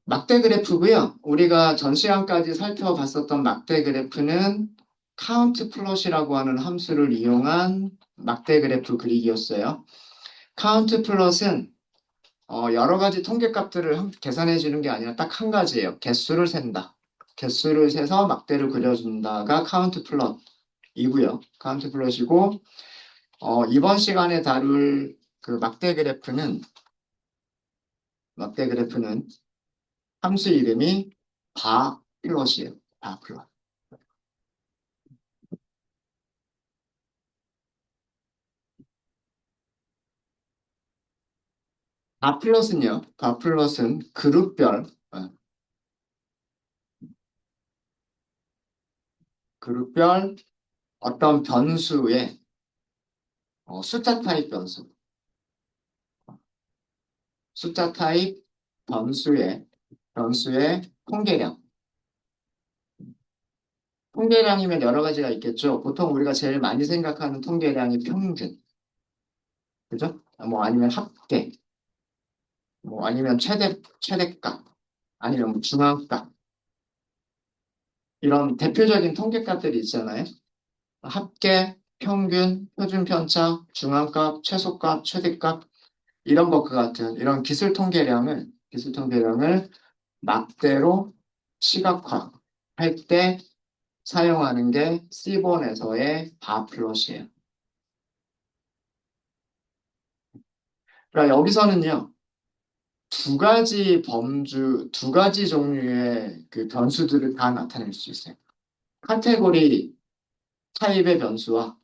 막대 그래프고요. 우리가 전 시간까지 살펴봤었던 막대 그래프는 카운트 플롯이라고 하는 함수를 이용한 막대 그래프 그리기였어요. 카운트 플롯은 여러 가지 통계값들을 계산해 주는 게 아니라 딱 한 가지예요. 개수를 센다. 개수를 세서 막대를 그려준다가 카운트 플롯이고요. 카운트 플롯이고 이번 시간에 다룰 그 막대 그래프는 함수 이름이 바 플롯이에요. 바 플롯. 바 플롯은 그룹별 어떤 변수의 숫자 타입 숫자 타입 변수의 통계량. 통계량이면 여러 가지가 있겠죠. 보통 우리가 제일 많이 생각하는 통계량이 평균, 그죠? 뭐 아니면 합계, 뭐 아니면 최대값, 아니면 뭐 중앙값. 이런 대표적인 통계값들이 있잖아요. 합계, 평균, 표준 편차, 중앙값, 최소값, 최대값 이런 것과 같은 이런 기술 통계량을 막대로 시각화할 때 사용하는 게 C본에서의 바플롯이에요. 그러니까 여기서는요, 두 가지 종류의 그 변수들을 다 나타낼 수 있어요. 카테고리 타입의 변수와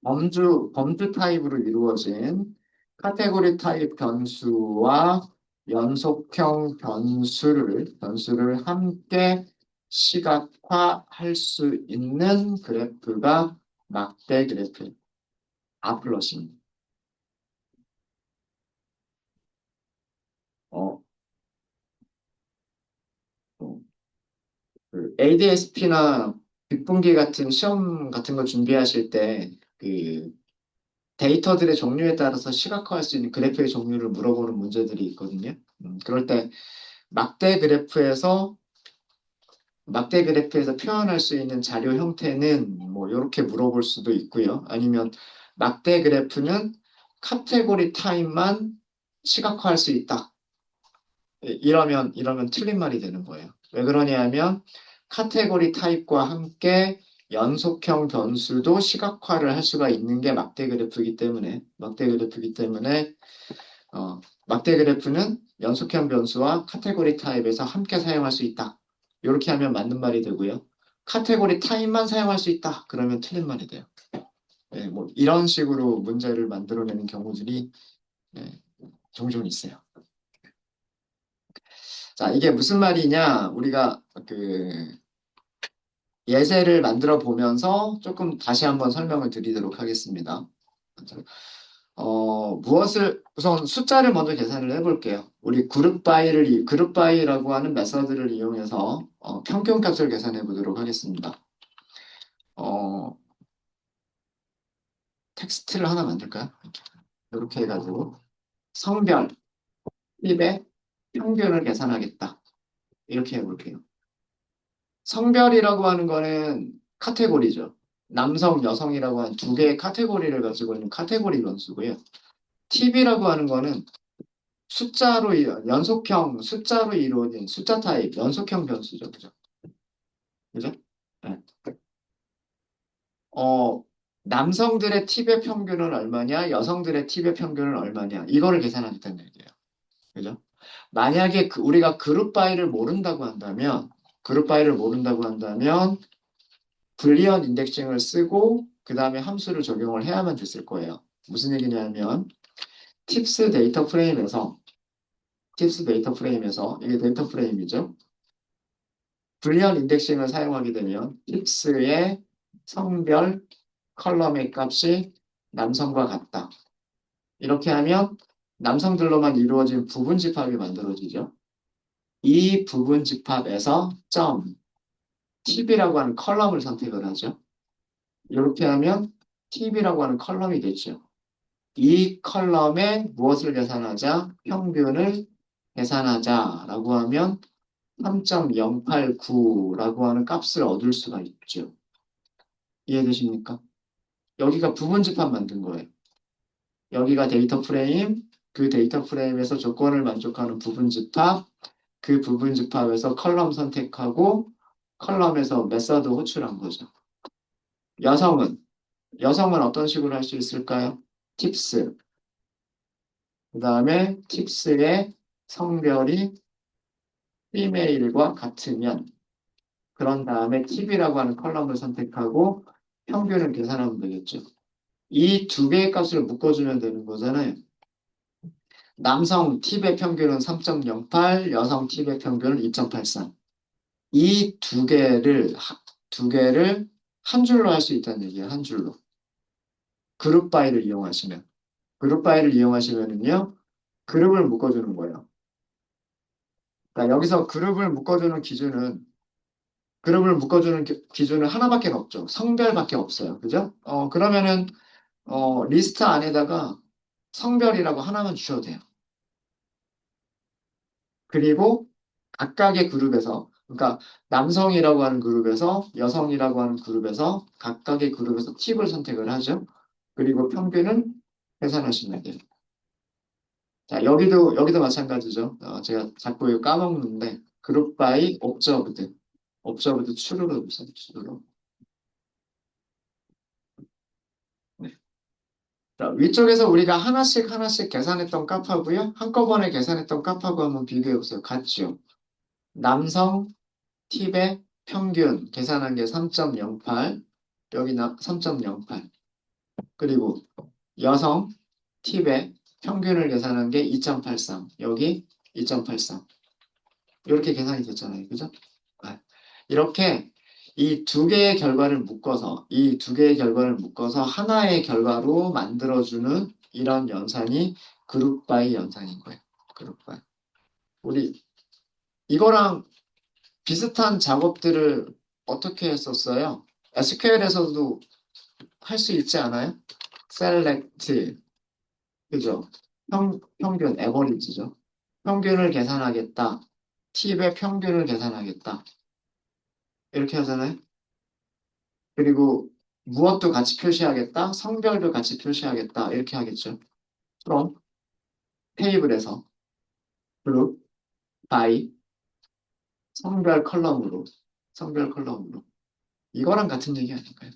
범주 타입으로 이루어진 카테고리 타입 변수와 연속형 변수를 함께 시각화할 수 있는 그래프가 막대 그래프, 아플러스입니다. 어, ADSP나 빅분기 같은 시험 같은 거 준비하실 때 그 데이터들의 종류에 따라서 시각화할 수 있는 그래프의 종류를 물어보는 문제들이 있거든요. 그럴 때 막대 그래프에서 막대 그래프에서 표현할 수 있는 자료 형태는 뭐 이렇게 물어볼 수도 있고요. 아니면 막대 그래프는 카테고리 타입만 시각화할 수 있다. 이러면 틀린 말이 되는 거예요. 왜 그러냐면 카테고리 타입과 함께 연속형 변수도 시각화를 할 수가 있는 게 막대 그래프이기 때문에 막대 그래프는 연속형 변수와 카테고리 타입에서 함께 사용할 수 있다. 이렇게 하면 맞는 말이 되고요. 카테고리 타입만 사용할 수 있다. 그러면 틀린 말이 돼요. 네, 뭐 이런 식으로 문제를 만들어내는 경우들이 네, 종종 있어요. 자, 이게 무슨 말이냐? 우리가 그 예제를 만들어 보면서 조금 다시 한번 설명을 드리도록 하겠습니다. 우선 숫자를 먼저 계산을 해볼게요. 우리 그룹 바이라고 하는 메서드를 이용해서 평균값을 계산해 보도록 하겠습니다. 어, 텍스트를 하나 만들까요? 이렇게 해가지고 성별, 힙의 평균을 계산하겠다. 이렇게 해볼게요. 성별이라고 하는 거는 카테고리죠. 남성, 여성이라고 하는 두 개의 카테고리를 가지고 있는 카테고리 변수고요. 팁이라고 하는 거는 연속형 숫자로 이루어진 숫자 타입, 연속형 변수죠. 그죠? 그죠? 네. 어, 남성들의 팁의 평균은 얼마냐, 여성들의 팁의 평균은 얼마냐, 이거를 계산하겠다는 얘기예요. 그죠? 만약에 우리가 그룹 바이를 모른다고 한다면, 불리언 인덱싱을 쓰고, 그 다음에 함수를 적용을 해야만 됐을 거예요. 무슨 얘기냐면, 팁스 데이터 프레임에서, 이게 데이터 프레임이죠. 불리언 인덱싱을 사용하게 되면 팁스의 성별 컬럼의 값이 남성과 같다. 이렇게 하면 남성들로만 이루어진 부분 집합이 만들어지죠. 이 부분 집합에서 팁이라고 하는 컬럼을 선택을 하죠. 이렇게 하면 팁이라고 하는 컬럼이 되죠. 이 컬럼에 무엇을 계산하자? 평균을 계산하자라고 하면 3.089라고 하는 값을 얻을 수가 있죠. 이해되십니까? 여기가 부분집합 만든 거예요. 여기가 데이터 프레임, 그 데이터 프레임에서 조건을 만족하는 부분집합, 그 부분집합에서 컬럼 선택하고 컬럼에서 메서드 호출한 거죠. 여성은 여성은 어떤 식으로 할 수 있을까요? 팁스. 그 다음에 팁스의 성별이 피메일과 같으면 그런 다음에 팁이라고 하는 컬럼을 선택하고 평균을 계산하면 되겠죠. 이 두 개의 값을 묶어주면 되는 거잖아요. 남성 팁의 평균은 3.08, 여성 팁의 평균은 2.83. 이 두 개를 한 줄로 할 수 있다는 얘기예요. 한 줄로. 그룹 바이를 이용하시면. 그룹 바이를 이용하시면은요. 그룹을 묶어주는 거예요. 그러니까 여기서 그룹을 묶어주는 기준은 하나밖에 없죠. 성별밖에 없어요. 그죠? 그러면은 리스트 안에다가 성별이라고 하나만 주셔도 돼요. 그리고 각각의 그룹에서, 그러니까 남성이라고 하는 그룹에서, 여성이라고 하는 그룹에서, 각각의 그룹에서 팁을 선택을 하죠. 그리고 평균은 계산하시면 돼요. 자, 여기도 마찬가지죠. 제가 자꾸 이거 까먹는데, 그룹 바이 옵저브드. 옵저브드 추루로 보세요. 추루로. 네. 자, 위쪽에서 우리가 하나씩 하나씩 계산했던 값하고요. 한꺼번에 계산했던 값하고 한번 비교해 보세요. 같죠? 남성 팁의 평균 계산한 게 3.08, 여기 3.08. 그리고 여성 팁의 평균을 계산한 게 2.83, 여기 2.83. 이렇게 계산이 됐잖아요. 그죠? 네. 이렇게 이 두 개의 결과를 묶어서 하나의 결과로 만들어주는 이런 연산이 그룹 바이 연산인 거예요. 그룹 바이. 우리 이거랑 비슷한 작업들을 어떻게 했었어요? SQL에서도 할 수 있지 않아요? select, 그죠? 평균, 에버리지죠. 평균을 계산하겠다. 팁의 평균을 계산하겠다. 이렇게 하잖아요. 그리고 무엇도 같이 표시하겠다. 성별도 같이 표시하겠다. 이렇게 하겠죠. from 테이블에서 group by 성별 컬럼으로 이거랑 같은 얘기 아닌가요?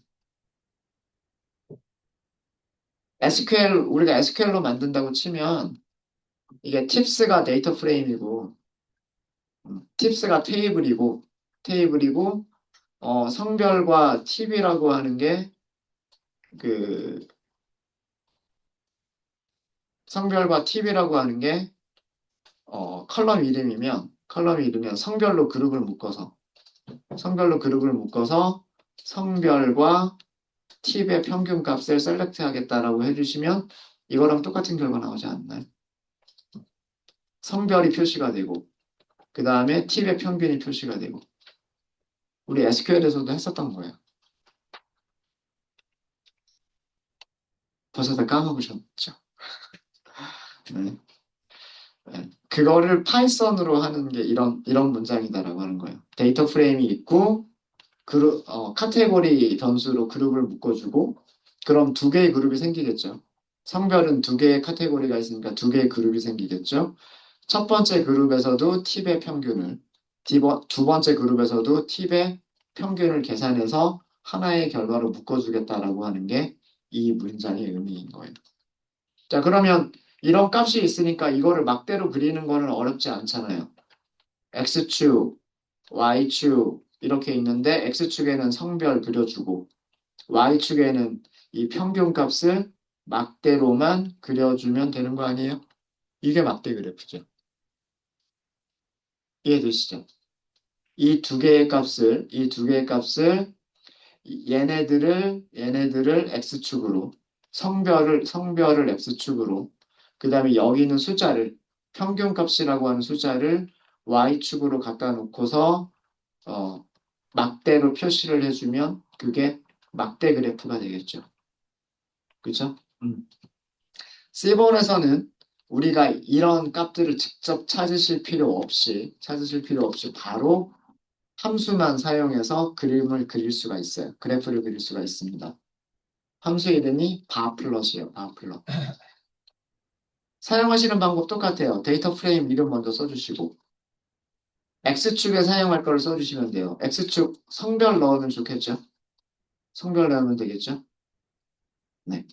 우리가 SQL로 만든다고 치면 이게 팁스가 데이터 프레임이고 팁스가 테이블이고 성별과 팁이라고 하는 게 그 성별과 팁이라고 하는 게 컬럼 이름이면 성별로 그룹을 묶어서 성별과 팁의 평균값을 셀렉트 하겠다라고 해주시면 이거랑 똑같은 결과 나오지 않나요? 성별이 표시가 되고 그 다음에 팁의 평균이 표시가 되고 우리 SQL에서도 했었던 거예요. 벌써 다 까먹으셨죠? 네. 네. 그거를 파이썬으로 하는 게 이런 문장이다라고 하는 거예요. 데이터 프레임이 있고 카테고리 변수로 그룹을 묶어주고 그럼 두 개의 그룹이 생기겠죠. 성별은 두 개의 카테고리가 있으니까 두 개의 그룹이 생기겠죠. 첫 번째 그룹에서도 팁의 평균을, 두 번째 그룹에서도 팁의 평균을 계산해서 하나의 결과로 묶어주겠다라고 하는 게 이 문장의 의미인 거예요. 자, 그러면 이런 값이 있으니까 이거를 막대로 그리는 거는 어렵지 않잖아요. X축, Y축 이렇게 있는데 X축에는 성별 그려주고 Y축에는 이 평균값을 막대로만 그려주면 되는 거 아니에요? 이게 막대 그래프죠. 이해되시죠? 이 두 개의 값을 얘네들을 X축으로 성별을 X축으로 그 다음에 여기 있는 숫자를 평균값이라고 하는 숫자를 Y축으로 갖다 놓고서 어, 막대로 표시를 해주면 그게 막대 그래프가 되겠죠. 그죠? C본에서는 우리가 이런 값들을 직접 찾으실 필요 없이 바로 함수만 사용해서 그림을 그릴 수가 있어요. 그래프를 그릴 수가 있습니다. 함수 이름이 바플롯이에요. 바플롯. 사용하시는 방법 똑같아요. 데이터 프레임 이름 먼저 써주시고 X축에 사용할 걸 써주시면 돼요. X축 성별 넣으면 좋겠죠? 성별 넣으면 되겠죠? 네.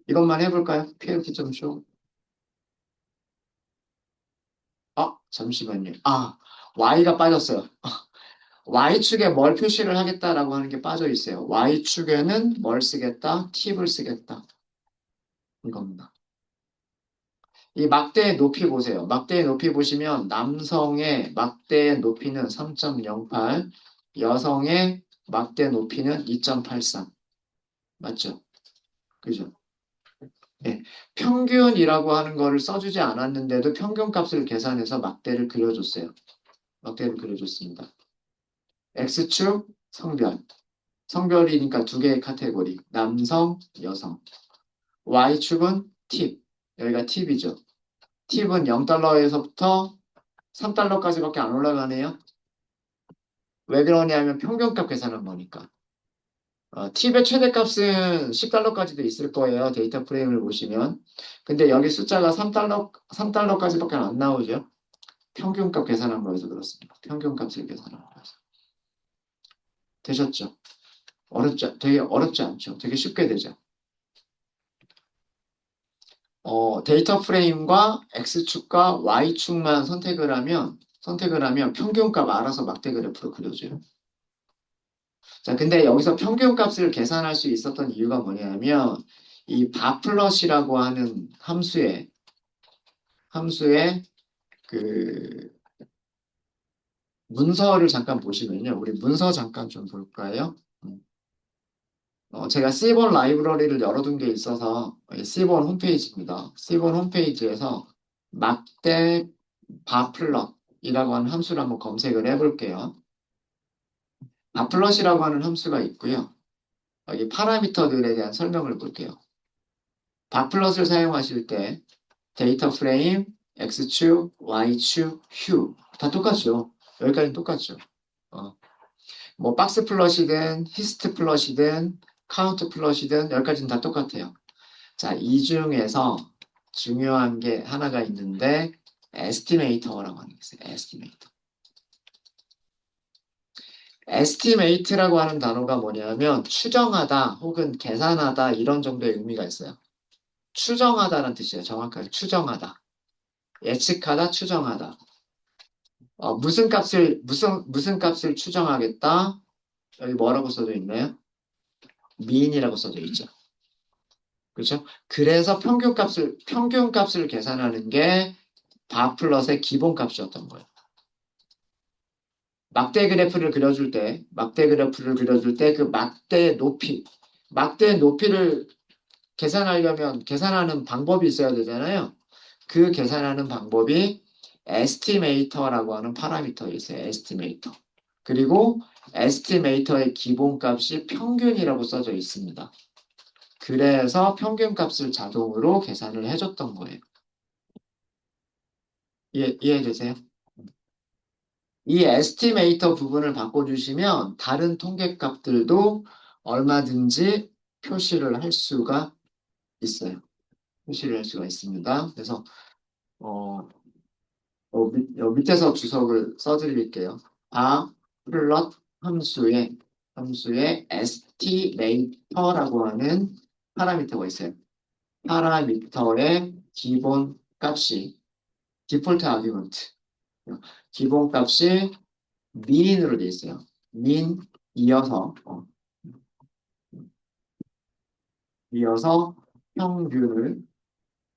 이것만 해볼까요? PLT 좀 쇼. 잠시만요. Y가 빠졌어요. Y축에 뭘 표시를 하겠다라고 하는 게 빠져 있어요. Y축에는 뭘 쓰겠다? 팁을 쓰겠다. 이겁니다. 이 막대의 높이 보세요. 막대의 높이 보시면 남성의 막대의 높이는 3.08, 여성의 막대 높이는 2.83. 맞죠? 그죠? 네. 평균이라고 하는 거를 써주지 않았는데도 평균값을 계산해서 막대를 그려줬어요. 막대를 그려줬습니다. X축 성별. 성별이니까 두 개의 카테고리. 남성, 여성. Y축은 팁. 여기가 팁이죠. 팁은 0달러에서부터 3달러까지밖에 안 올라가네요. 왜 그러냐면 평균값 계산한 거니까. 팁의 최대값은 10달러까지도 있을 거예요. 데이터 프레임을 보시면. 근데 여기 숫자가 3달러까지밖에 안 나오죠. 평균값 계산한 거여서 그렇습니다. 평균값을 계산한 거여서. 되셨죠? 되게 어렵지 않죠? 되게 쉽게 되죠? 데이터 프레임과 X축과 Y축만 선택을 하면 평균값 알아서 막대 그래프로 그려줘요. 자, 근데 여기서 평균값을 계산할 수 있었던 이유가 뭐냐면 이 바플롯이라고 하는 함수의 그 문서를 잠깐 보시면요. 우리 문서 잠깐 좀 볼까요? 제가 C본 라이브러리를 열어둔 게 있어서 C본 홈페이지입니다. C본 홈페이지에서 막대 바플롯이라고 하는 함수를 한번 검색을 해볼게요. 바플롯이라고 하는 함수가 있고요. 여기 파라미터들에 대한 설명을 볼게요. 바플롯을 사용하실 때 데이터 프레임, X축, Y축, 휴 다 똑같죠. 여기까지는 똑같죠. 어, 뭐 박스 플롯이든 히스트 플롯이든 카운트 플롯이든 여기까지는 다 똑같아요. 자, 이 중에서 중요한 게 하나가 있는데 에스티메이터라고 하는 게 있어요. 에스티메이터. 에스티메이트라고 하는 단어가 뭐냐면 추정하다 혹은 계산하다 이런 정도의 의미가 있어요. 추정하다는 뜻이에요. 정확하게 추정하다. 예측하다, 추정하다. 무슨 값을 추정하겠다? 여기 뭐라고 써져 있나요? mean이라고 써져 있죠. 그렇죠? 그래서 평균값을 계산하는 게 바플롯의 기본값이었던 거예요. 막대 그래프를 그려줄 때 그 막대의 높이를 계산하는 방법이 있어야 되잖아요. 그 계산하는 방법이 에스티메이터라고 하는 파라미터에 있어요. 에스티메이터. 그리고 에스티메이터의 기본값이 평균이라고 써져 있습니다. 그래서 평균값을 자동으로 계산을 해줬던 거예요. 이해되세요? 이 에스티메이터 부분을 바꿔주시면 다른 통계값들도 얼마든지 표시를 할 수가 있어요. 표시를 할 수가 있습니다. 그래서 어, 밑에서 주석을 써드릴게요. 플롯 함수에 에스티메이터라고 하는 파라미터가 있어요. 파라미터의 기본 값이 디폴트 아규먼트 기본 값이 민으로 되어 있어요. 민 이어서 평균을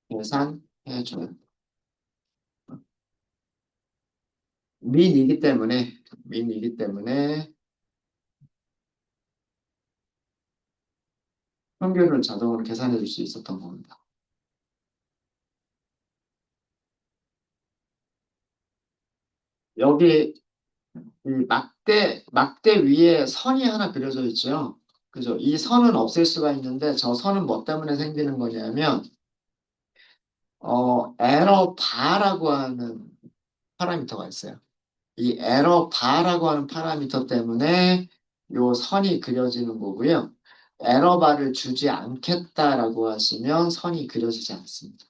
계산해줘요. 민이기 때문에 평균을 자동으로 계산해 줄 수 있었던 겁니다. 여기 이 막대 위에 선이 하나 그려져 있죠. 그죠? 이 선은 없앨 수가 있는데 저 선은 뭐 때문에 생기는 거냐면 에러 바라고 하는 파라미터가 있어요. 이 에러 바라고 하는 파라미터 때문에 요 선이 그려지는 거고요. 에러 바를 주지 않겠다라고 하시면 선이 그려지지 않습니다.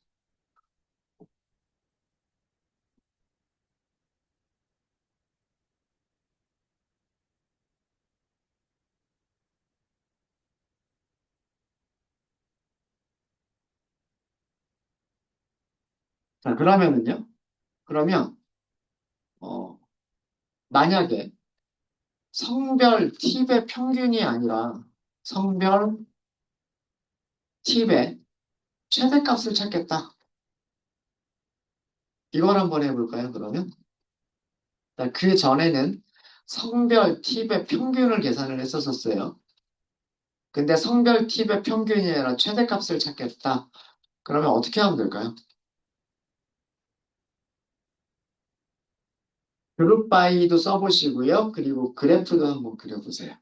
자, 그러면은요. 그러면 어, 만약에 성별 팁의 평균이 아니라 성별 팁의 최대값을 찾겠다. 이걸 한번 해볼까요, 그러면? 자, 그 전에는 성별 팁의 평균을 계산을 했었었어요. 근데 성별 팁의 평균이 아니라 최대값을 찾겠다. 그러면 어떻게 하면 될까요? 그룹 바이도 써보시고요. 그리고 그래프도 한번 그려보세요.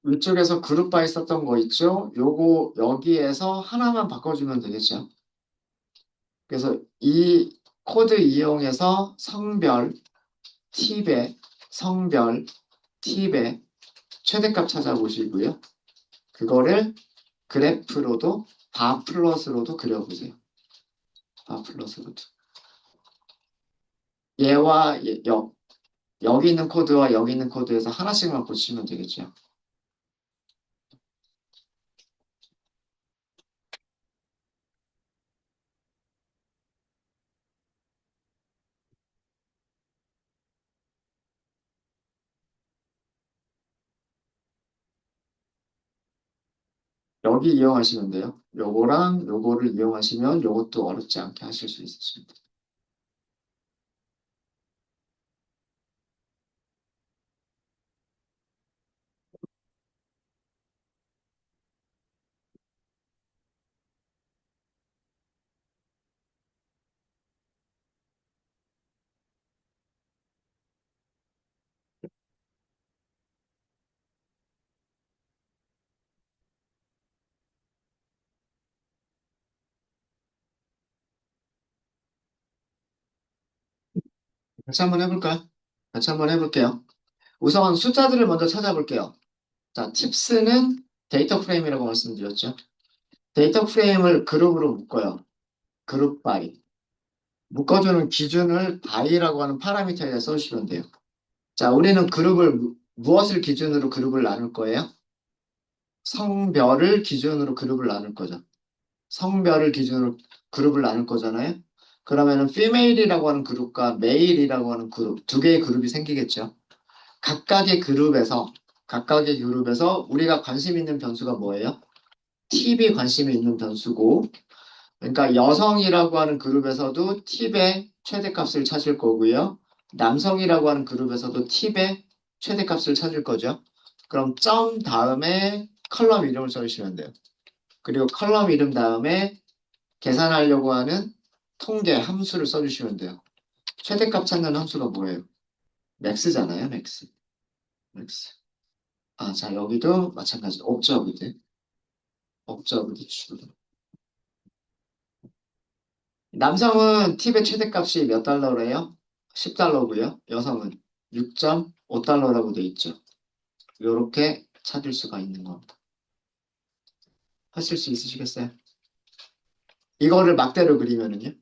위쪽에서 그룹 바이 썼던 거 있죠? 요거 여기에서 하나만 바꿔주면 되겠죠? 그래서 이 코드 이용해서 성별 팁의 최대값 찾아보시고요. 그거를 그래프로도 바 플롯으로도 그려보세요. 바 플롯으로도. 얘와 여기 있는 코드와 여기 있는 코드에서 하나씩만 고치면 되겠죠. 여기 이용하시면 돼요. 요거랑 요거를 이용하시면 요것도 어렵지 않게 하실 수 있으십니다. 같이 한번 해볼까요? 같이 한번 해볼게요. 우선 숫자들을 먼저 찾아볼게요. 자, 팁스는 데이터 프레임이라고 말씀드렸죠. 데이터 프레임을 그룹으로 묶어요. 그룹 바이. 묶어주는 기준을 바이라고 하는 파라미터에 써주시면 돼요. 자, 우리는 그룹을 무엇을 기준으로 그룹을 나눌 거예요? 성별을 기준으로 그룹을 나눌 거죠. 성별을 기준으로 그룹을 나눌 거잖아요. 그러면은 female이라고 하는 그룹과 male이라고 하는 그룹, 두 개의 그룹이 생기겠죠. 각각의 그룹에서, 각각의 그룹에서 우리가 관심 있는 변수가 뭐예요? 팁이 관심이 있는 변수고, 그러니까 여성이라고 하는 그룹에서도 팁의 최대값을 찾을 거고요. 남성이라고 하는 그룹에서도 팁의 최대값을 찾을 거죠. 그럼 점 다음에 컬럼 이름을 써주시면 돼요. 그리고 컬럼 이름 다음에 계산하려고 하는 통계 함수를 써주시면 돼요. 최대값 찾는 함수가 뭐예요? 맥스잖아요, 맥스. 맥스. 아, 자, 여기도 마찬가지. 옵저브드. 옵저브드 추. 남성은 팁의 최대값이 몇 달러래요? 10달러고요. 여성은 6.5달러라고 돼 있죠. 이렇게 찾을 수가 있는 겁니다. 하실 수 있으시겠어요? 이거를 막대로 그리면은요.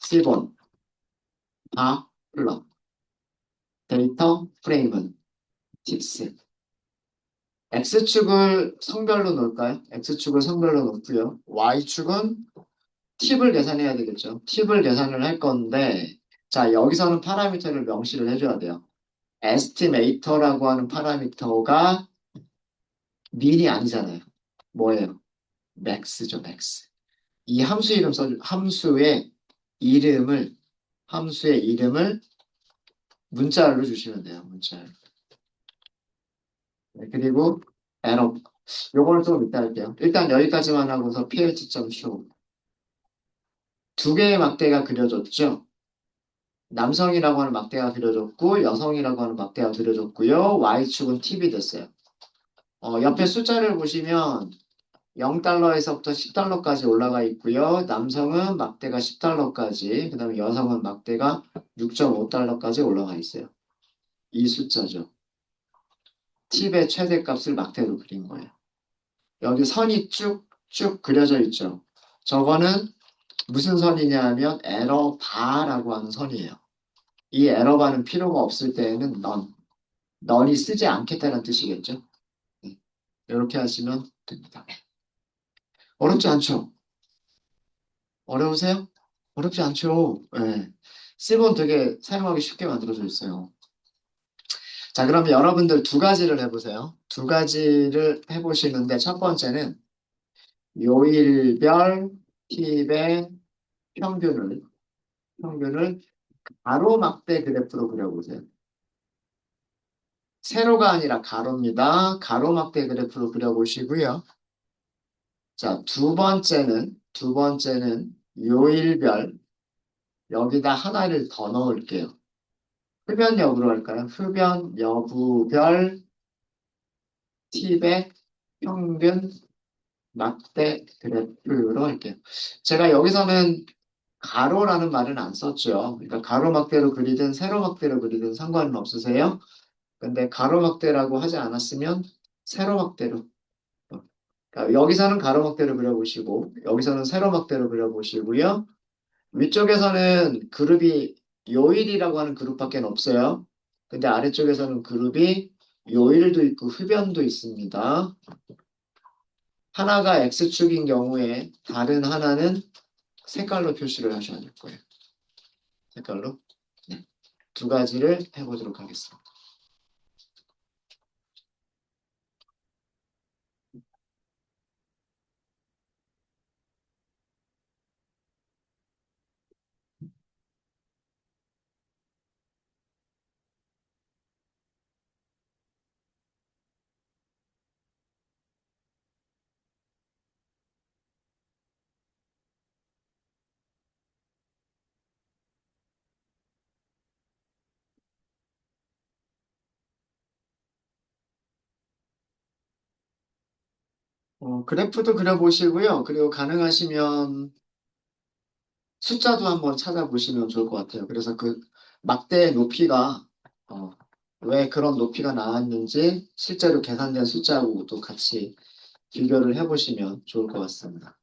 C번, 바, 플롯, 데이터, 프레임은 팁스. X축을 성별로 놓을까요? X축을 성별로 놓고요. Y축은 팁을 계산해야 되겠죠. 팁을 계산을 할 건데, 자, 여기서는 파라미터를 명시를 해줘야 돼요. 에스티메이터라고 하는 파라미터가 민이 아니잖아요. 뭐예요? 맥스죠, 맥스. 이 함수 이름 함수의 이름을 문자로 주시면 돼요. 문자. 네, 그리고 에러. 요거는 좀 이따 할게요. 일단 여기까지만 하고서 ph.show. 두 개의 막대가 그려졌죠. 남성이라고 하는 막대가 그려졌고 여성이라고 하는 막대가 그려졌고요. Y축은 팁이 됐어요. 옆에 숫자를 보시면 0달러에서부터 10달러까지 올라가 있고요. 남성은 막대가 10달러까지, 그 다음에 여성은 막대가 6.5달러까지 올라가 있어요. 이 숫자죠. 팁의 최대값을 막대로 그린 거예요. 여기 선이 쭉쭉 그려져 있죠. 저거는 무슨 선이냐 하면 에러바라고 하는 선이에요. 이 에러바는 필요가 없을 때에는 넌이 쓰지 않겠다는 뜻이겠죠. 이렇게 하시면 됩니다. 어렵지 않죠? 어려우세요? 어렵지 않죠? 네. C본 되게 사용하기 쉽게 만들어져 있어요. 자, 그러면 여러분들 두 가지를 해보세요. 두 가지를 해보시는데 첫 번째는 요일별 팁의 평균을 가로막대 그래프로 그려보세요. 세로가 아니라 가로입니다. 가로막대 그래프로 그려보시고요. 자, 두 번째는 요일별, 여기다 하나를 더 넣을게요. 흡연 여부로 할까요? 흡연 여부별 팁의 평균 막대 그래프로 할게요. 제가 여기서는 가로라는 말은 안 썼죠. 그러니까 가로막대로 그리든 세로막대로 그리든 상관은 없으세요. 근데 가로막대라고 하지 않았으면 세로막대로. 그러니까 여기서는 가로막대로 그려보시고 여기서는 세로막대로 그려보시고요. 위쪽에서는 그룹이 요일이라고 하는 그룹밖에 없어요. 근데 아래쪽에서는 그룹이 요일도 있고 흡연도 있습니다. 하나가 X축인 경우에 다른 하나는 색깔로 표시를 하셔야 될 거예요. 색깔로. 네. 두 가지를 해보도록 하겠습니다. 그래프도 그려보시고요. 그리고 가능하시면 숫자도 한번 찾아보시면 좋을 것 같아요. 그래서 그 막대의 높이가 어, 왜 그런 높이가 나왔는지 실제로 계산된 숫자하고도 같이 비교를 해보시면 좋을 것 같습니다.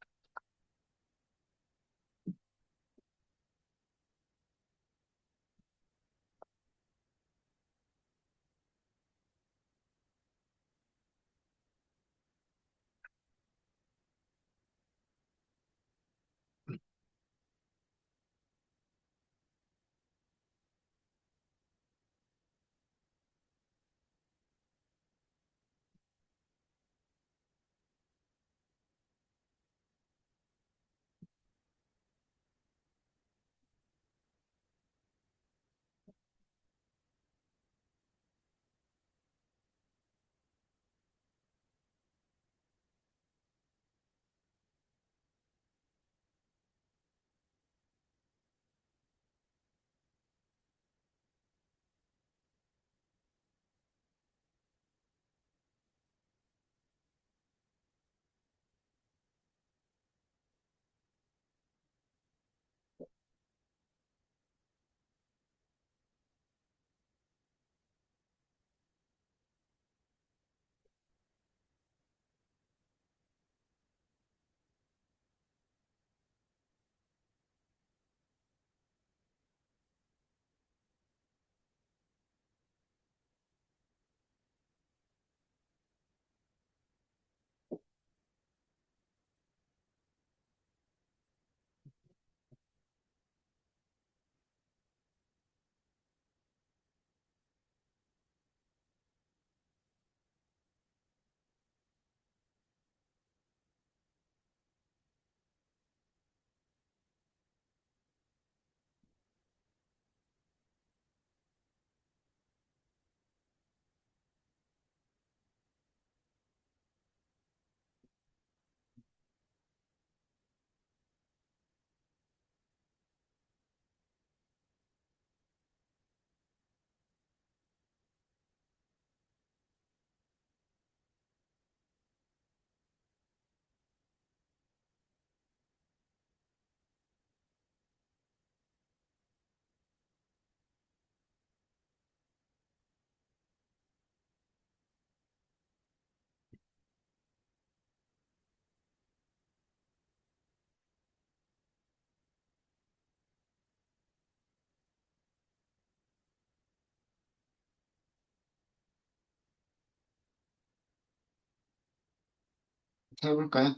해볼까요?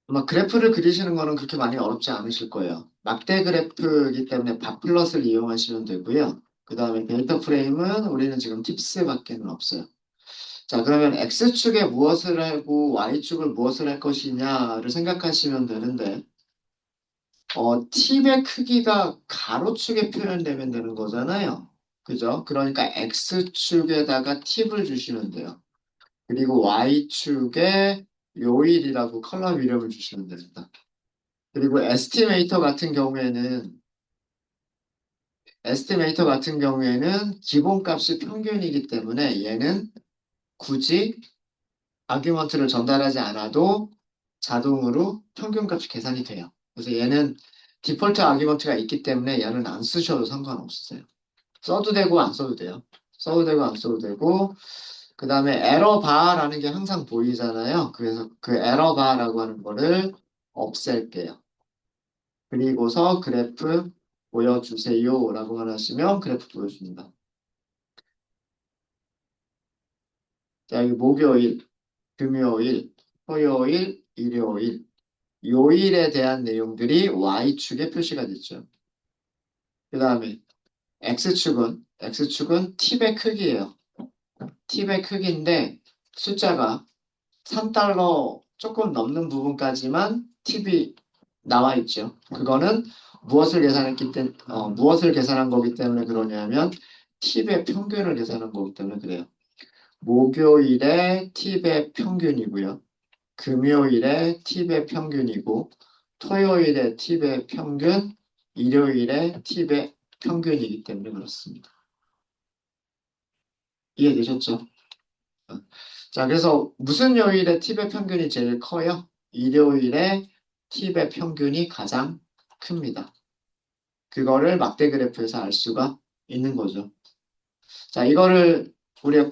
아마 그래프를 그리시는 거는 그렇게 많이 어렵지 않으실 거예요. 막대 그래프이기 때문에 바플럿을 이용하시면 되고요. 그 다음에 데이터 프레임은 우리는 지금 팁스밖에는 없어요. 자, 그러면 X축에 무엇을 하고 Y축을 무엇을 할 것이냐를 생각하시면 되는데, 팁의 크기가 가로축에 표현되면 되는 거잖아요. 그죠? 그러니까 X축에다가 팁을 주시면 돼요. 그리고 Y축에 요일이라고 컬럼 이름을 주시면 됩니다. 그리고 에스티메이터 같은 경우에는 기본값이 평균이기 때문에 얘는 굳이 아규먼트를 전달하지 않아도 자동으로 평균값이 계산이 돼요. 그래서 얘는 디폴트 아규먼트가 있기 때문에 얘는 안 쓰셔도 상관없으세요. 써도 되고 안 써도 돼요. 써도 되고 안 써도 되고 그 다음에 에러 바라는 게 항상 보이잖아요. 그래서 그 에러 바라고 하는 거를 없앨게요. 그리고서 그래프 보여주세요 라고만 하시면 그래프 보여줍니다. 자, 여기 목요일, 금요일, 토요일, 일요일, 요일에 대한 내용들이 Y축에 표시가 됐죠. 그 다음에 X축은 팁의 크기예요. 팁의 크기인데 숫자가 3달러 조금 넘는 부분까지만 팁이 나와 있죠. 그거는 무엇을 계산한 거기 때문에 그러냐면 팁의 평균을 계산한 거기 때문에 그래요. 목요일에 팁의 평균이고요. 금요일에 팁의 평균이고 토요일에 팁의 평균, 일요일에 팁의 평균이기 때문에 그렇습니다. 이해되셨죠? 자, 그래서 무슨 요일에 팁의 평균이 제일 커요? 일요일에 팁의 평균이 가장 큽니다. 그거를 막대 그래프에서 알 수가 있는 거죠. 자, 이거를 우리가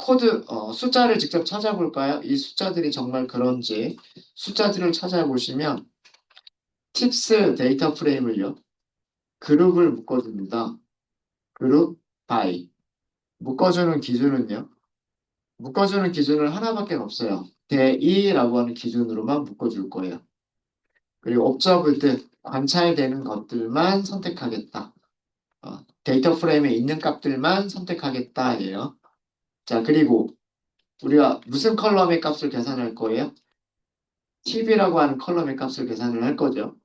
숫자를 직접 찾아볼까요? 이 숫자들이 정말 그런지 숫자들을 찾아보시면 팁스 데이터 프레임을요. 그룹을 묶어줍니다. 그룹 바이. 묶어주는 기준은요. 묶어주는 기준은 하나밖에 없어요. 대이라고 하는 기준으로만 묶어줄 거예요. 그리고 옵저브드, 관찰되는 것들만 선택하겠다. 데이터 프레임에 있는 값들만 선택하겠다예요. 자, 그리고 우리가 무슨 컬럼의 값을 계산할 거예요? TV라고 하는 컬럼의 값을 계산을 할 거죠.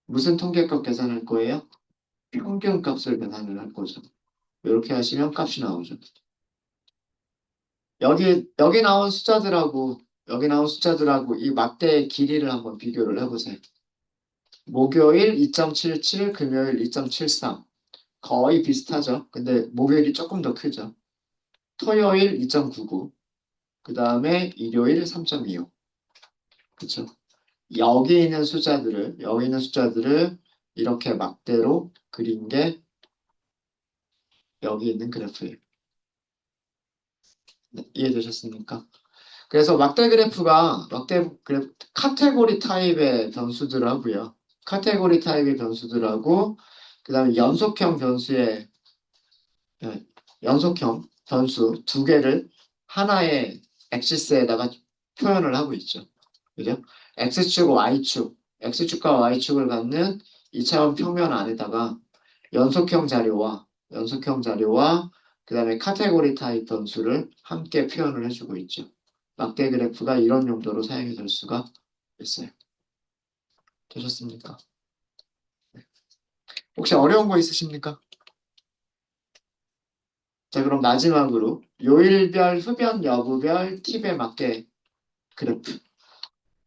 무슨 통계값 계산할 거예요? 평균 값을 계산을 할 거죠. 이렇게 하시면 값이 나오죠. 여기 나온 숫자들하고 이 막대의 길이를 한번 비교를 해보세요. 목요일 2.77, 금요일 2.73. 거의 비슷하죠. 근데 목요일이 조금 더 크죠. 토요일 2.99. 그 다음에 일요일 3.25. 그쵸? 여기 있는 숫자들을 이렇게 막대로 그린 게 여기 있는 그래프예요. 네, 이해되셨습니까? 그래서 막대 그래프 카테고리 타입의 변수들 하고요. 카테고리 타입의 변수들하고 그다음에 예, 연속형 변수 두 개를 하나의 엑시스에다가 표현을 하고 있죠. 그죠? X축과 Y축을 갖는 2차원 평면 안에다가 연속형 자료와 그다음에 카테고리 타입 변수를 함께 표현을 해주고 있죠. 막대 그래프가 이런 용도로 사용이 될 수가 있어요. 되셨습니까? 혹시 어려운 거 있으십니까? 자, 그럼 마지막으로 요일별, 흡연 여부별 팁에 맞게 그래프.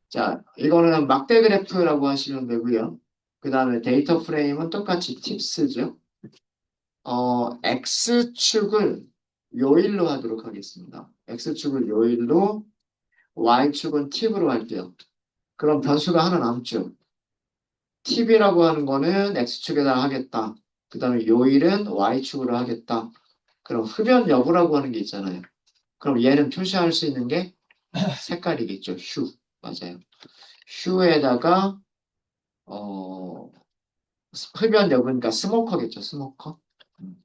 자, 이거는 막대 그래프라고 하시면 되고요. 그 다음에 데이터 프레임은 똑같이 팁스죠. X축을 요일로 하도록 하겠습니다. X축을 요일로, Y축은 팁으로 할게요. 그럼 변수가 하나 남죠. 팁이라고 하는 거는 X축에다 하겠다. 그 다음에 요일은 Y축으로 하겠다. 그럼 흡연 여부라고 하는 게 있잖아요. 그럼 얘는 표시할 수 있는 게 색깔이겠죠. 휴. 맞아요. 휴에다가 어, 흡연 여부니까 스모커겠죠. 스모커. 음.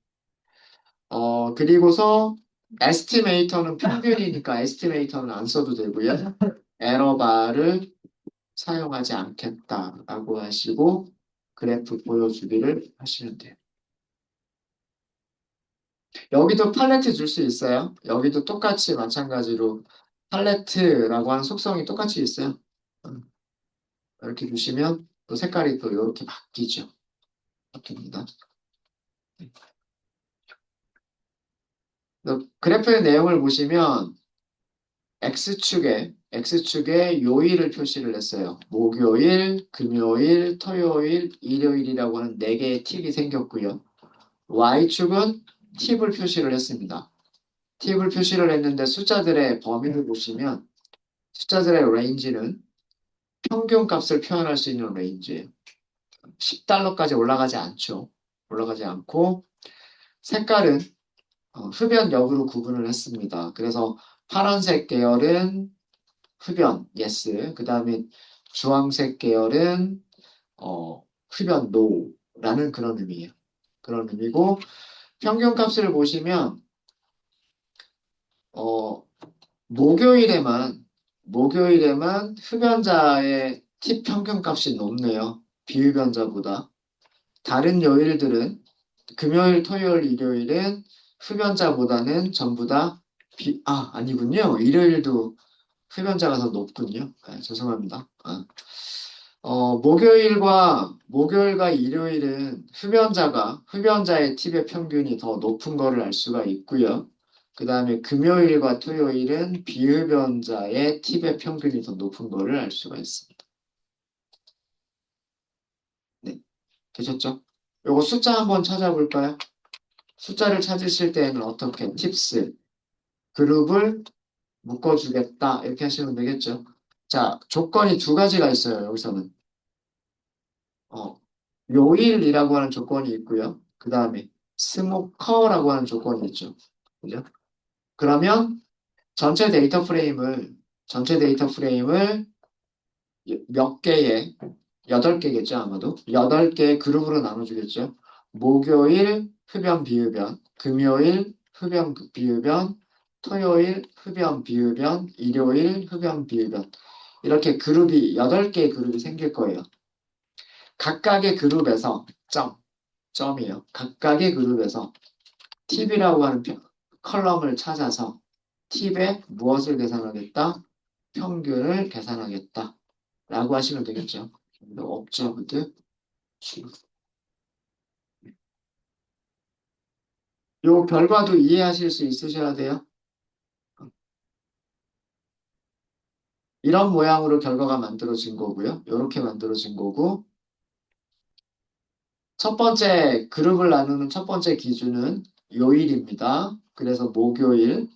그리고서 에스티메이터는 평균이니까 에스티메이터는 안 써도 되고요. 에러바를 사용하지 않겠다라고 하시고 그래프 보여주기를 하시면 돼요. 여기도 팔레트 줄 수 있어요. 여기도 똑같이 마찬가지로 팔레트라고 하는 속성이 똑같이 있어요. 이렇게 주시면 또 색깔이 또 이렇게 바뀌죠. 바뀝니다. 그래프의 내용을 보시면 X축에 요일을 표시를 했어요. 목요일, 금요일, 토요일, 일요일이라고 하는 4개의 팁이 생겼고요. Y축은 팁을 표시를 했습니다. 팁을 표시를 했는데 숫자들의 범위를 보시면 숫자들의 레인지는 평균값을 표현할 수 있는 레인지예요. 10달러까지 올라가지 않죠. 올라가지 않고 색깔은 흡연 여부로 구분을 했습니다. 그래서 파란색 계열은 흡연 yes, 그 다음에 주황색 계열은 흡연 no라는 그런 의미예요. 그런 의미고 평균값을 보시면 어, 목요일에만 흡연자의 팁 평균값이 높네요. 비흡연자보다. 다른 요일들은 금요일, 토요일, 일요일은 흡연자보다는 전부 다 아니군요. 일요일도 흡연자가 더 높군요. 죄송합니다. 목요일과 일요일은 흡연자의 팁의 평균이 더 높은 거를 알 수가 있고요. 그 다음에 금요일과 토요일은 비흡연자의 팁의 평균이 더 높은 거를 알 수가 있습니다. 네, 되셨죠? 요거 숫자 한번 찾아볼까요? 숫자를 찾으실 때는 어떻게 팁스, 그룹을 묶어주겠다 이렇게 하시면 되겠죠. 자, 조건이 두 가지가 있어요. 여기서는 어, 요일이라고 하는 조건이 있고요. 그 다음에 스모커라고 하는 조건이 있죠. 그죠? 그러면 전체 데이터 프레임을 몇 개의 8개겠죠, 아마도. 8개의 그룹으로 나눠주겠죠. 목요일 흡연 비흡연, 금요일 흡연 비흡연, 토요일 흡연 비흡연, 일요일 흡연 비흡연. 이렇게 그룹이 8개의 그룹이 생길 거예요. 각각의 그룹에서 점이에요. 각각의 그룹에서 팁이라고 하는 컬럼을 찾아서 팁에 무엇을 계산하겠다? 평균을 계산하겠다. 라고 하시면 되겠죠. observed 요 결과도 이해하실 수 있으셔야 돼요. 이런 모양으로 결과가 만들어진 거고요. 이렇게 만들어진 거고 첫 번째 그룹을 나누는 첫 번째 기준은 요일입니다. 그래서 목요일,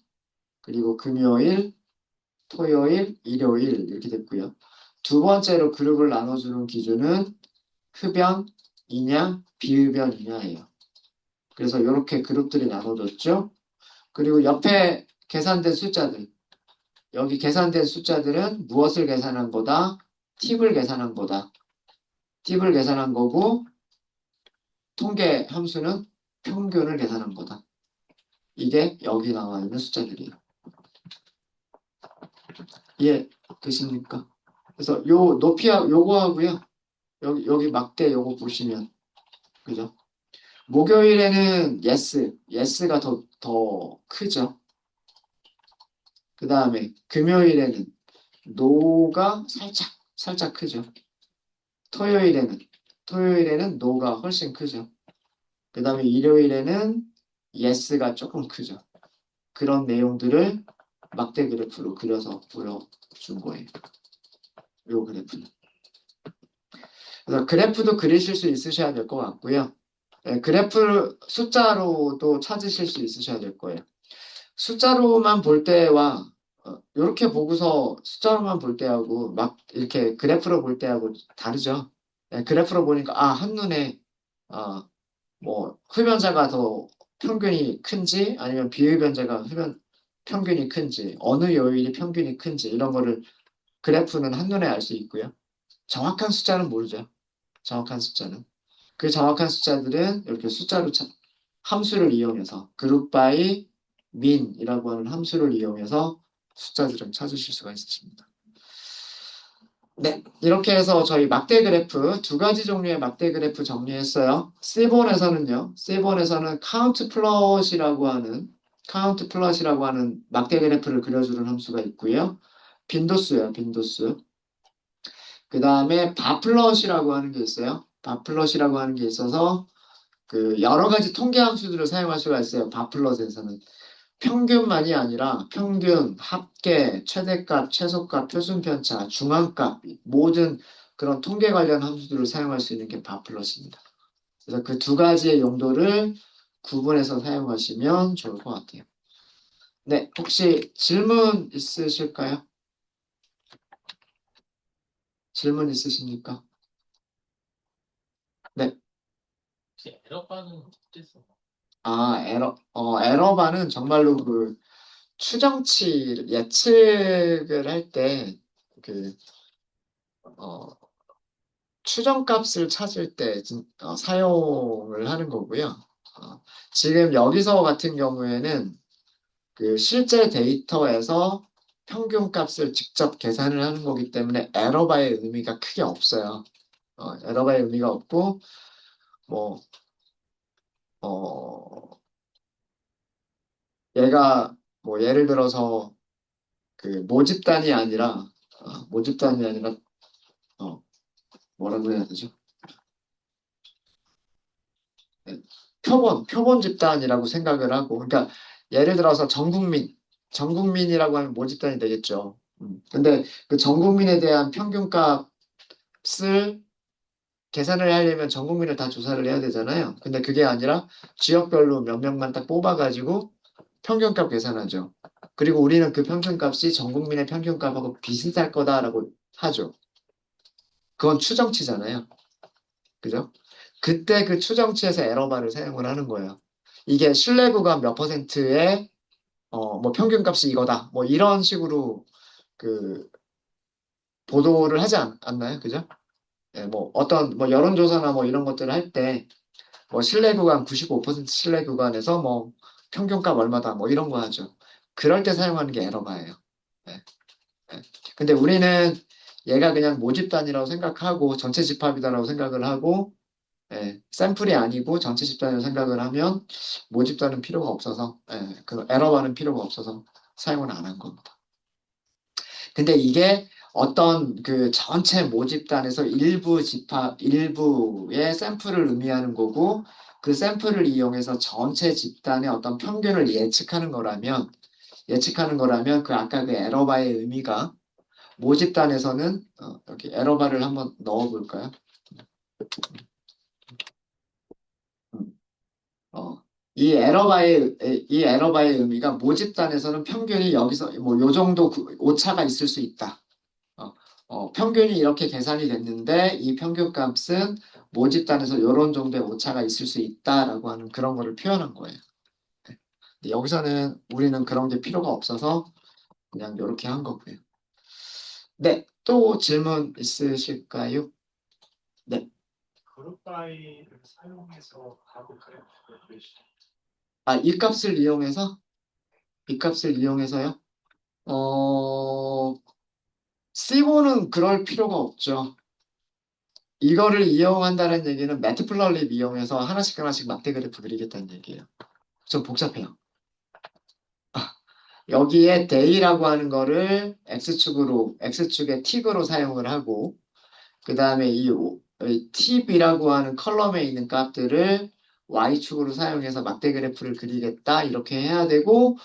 그리고 금요일, 토요일, 일요일 이렇게 됐고요. 두 번째로 그룹을 나눠주는 기준은 흡연이냐 비흡연이냐예요. 그래서 이렇게 그룹들이 나눠졌죠. 그리고 옆에 계산된 숫자들, 여기 계산된 숫자들은 무엇을 계산한 거다? 팁을 계산한 거다. 팁을 계산한 거고 통계 함수는 평균을 계산한 거다. 이게 여기 나와 있는 숫자들이에요. 이해 되십니까? 그래서 요 높이하 요거 하고요. 여기 막대 요거 보시면 그죠? 목요일에는 yes가 더 크죠. 그 다음에 금요일에는 no가 살짝 크죠. 토요일에는 no가 훨씬 크죠. 그 다음에 일요일에는 yes가 조금 크죠. 그런 내용들을 막대 그래프로 그려서 보여준 거예요. 요 그래프는. 그래서 그래프도 그리실 수 있으셔야 될 것 같고요. 그래프 숫자로도 찾으실 수 있으셔야 될 거예요. 숫자로만 볼 때와 이렇게 보고서 숫자로만 볼 때하고 막 이렇게 그래프로 볼 때하고 다르죠. 그래프로 보니까 한눈에 뭐 흡연자가 더 평균이 큰지 아니면 비흡연자가 평균이 큰지 어느 요일이 평균이 큰지 이런 거를 그래프는 한눈에 알 수 있고요. 정확한 숫자는 모르죠. 정확한 숫자는. 그 정확한 숫자들은 이렇게 함수를 이용해서 그룹 바이 민이라고 하는 함수를 이용해서 숫자들을 찾으실 수가 있으십니다. 네, 이렇게 해서 저희 막대 그래프 두 가지 종류의 막대 그래프 정리했어요. C본에서는 카운트 플롯이라고 하는 막대 그래프를 그려주는 함수가 있고요. 빈도수예요, 빈도수. 그 다음에 바플롯이라고 하는 게 있어요. 바플롯이라고 하는 게 있어서 그 여러 가지 통계 함수들을 사용할 수가 있어요. 바플롯에서는. 평균만이 아니라 평균, 합계, 최대값, 최소값, 표준편차, 중앙값 모든 그런 통계 관련 함수들을 사용할 수 있는 게 바플롯입니다. 그래서 그 두 가지의 용도를 구분해서 사용하시면 좋을 것 같아요. 네, 혹시 질문 있으실까요? 질문 있으십니까? 네. 혹시 에러바는 어땠어? 에러바는 정말로 그 추정치 예측을 할 때, 그, 어, 추정값을 찾을 때 사용을 하는 거고요. 지금 여기서 같은 경우에는 그 실제 데이터에서 평균값을 직접 계산을 하는 거기 때문에 에러바의 의미가 크게 없어요. 에러바의 의미가 없고, 뭐, 어, 얘가 뭐 예를 들어서 그 모집단이 아니라, 어, 뭐라고 해야 되죠? 네, 표본 집단이라고 생각을 하고, 그러니까 예를 들어서 전 국민이라고 하면 모집단이 되겠죠. 근데 그 전 국민에 대한 평균값을 계산을 하려면 전 국민을 다 조사를 해야 되잖아요. 근데 그게 아니라 지역별로 몇 명만 딱 뽑아가지고 평균값 계산하죠. 그리고 우리는 그 평균값이 전 국민의 평균값하고 비슷할 거다라고 하죠. 그건 추정치잖아요. 그죠? 그때 그 추정치에서 에러바를 사용을 하는 거예요. 이게 신뢰 구간 몇 퍼센트의 뭐 평균값이 이거다. 뭐 이런 식으로 그 보도를 하지 않나요? 그죠? 예, 뭐 어떤 뭐 여론조사나 뭐 이런 것들을 할 때 뭐 신뢰 구간 95% 신뢰 구간에서 뭐 평균값 얼마다 뭐 이런 거 하죠. 그럴 때 사용하는 게 에러바예요. 예, 예. 근데 우리는 얘가 그냥 모집단이라고 생각하고 전체 집합이다라고 생각을 하고 샘플이 아니고 전체 집단을 생각을 하면 모집단은 필요가 없어서 그 에러바는 필요가 없어서 사용을 안 한 겁니다. 근데 이게 어떤 그 전체 모집단에서 일부의 샘플을 의미하는 거고 그 샘플을 이용해서 전체 집단의 어떤 평균을 예측하는 거라면 그 아까 그 에러바의 의미가 모집단에서는 여기 에러바를 한번 넣어볼까요? 음, 어, 이 에러바의 의미가 모집단에서는 평균이 여기서 뭐 요 정도 오차가 있을 수 있다. 어, 평균이 이렇게 계산이 됐는데 이 평균값은 모집단에서 이런 정도의 오차가 있을 수 있다라고 하는 그런 거를 표현한 거예요. 근데 여기서는 우리는 그런 게 필요가 없어서 그냥 이렇게 한 거고요. 네, 또 질문 있으실까요? 네. 그룹 바이를 사용해서 하고 그래프를 그리시죠. 이 값을 이용해서요? 어, C본은 그럴 필요가 없죠. 이거를 이용한다는 얘기는 매트플러립 이용해서 하나씩 하나씩 막대 그래프 그리겠다는 얘기예요. 좀 복잡해요. 여기에 day라고 하는 거를 x축의 틱으로 사용을 하고, 그 다음에 이 tb라고 하는 컬럼에 있는 값들을 y축으로 사용해서 막대 그래프를 그리겠다. 이렇게 해야 되고,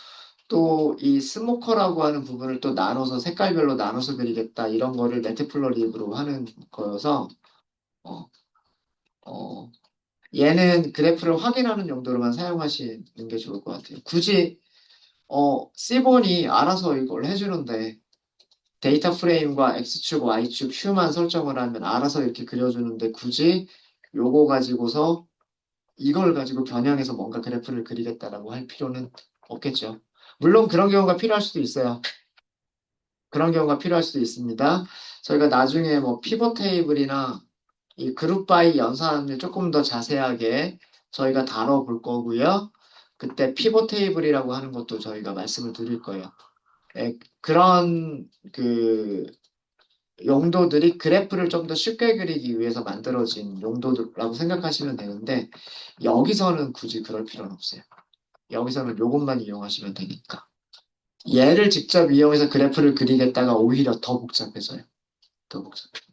또 이 스모커라고 하는 부분을 또 나눠서 색깔별로 나눠서 그리겠다. 이런 거를 매트플러립으로 하는 거여서, 어, 어, 얘는 그래프를 확인하는 용도로만 사용하시는 게 좋을 것 같아요. 굳이 C본이 알아서 이걸 해주는데 데이터 프레임과 X축, Y축, Q만 설정을 하면 알아서 이렇게 그려주는데 굳이 요거 가지고서 이걸 가지고 변형해서 뭔가 그래프를 그리겠다라고 할 필요는 없겠죠. 물론 그런 경우가 필요할 수도 있어요. 그런 경우가 필요할 수도 있습니다. 저희가 나중에 뭐 피벗 테이블이나 이 그룹 바이 연산을 조금 더 자세하게 저희가 다뤄볼 거고요. 그때 피벗 테이블이라고 하는 것도 저희가 말씀을 드릴 거예요. 그런 그 용도들이 그래프를 좀 더 쉽게 그리기 위해서 만들어진 용도라고 생각하시면 되는데 여기서는 굳이 그럴 필요는 없어요. 여기서는 요것만 이용하시면 되니까. 얘를 직접 이용해서 그래프를 그리겠다가 오히려 더 복잡해져요. 더 복잡해요.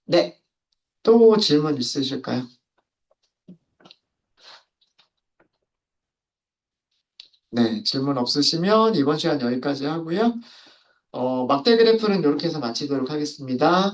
네, 또 질문 있으실까요? 네, 질문 없으시면 이번 시간 여기까지 하고요. 막대 그래프는 이렇게 해서 마치도록 하겠습니다.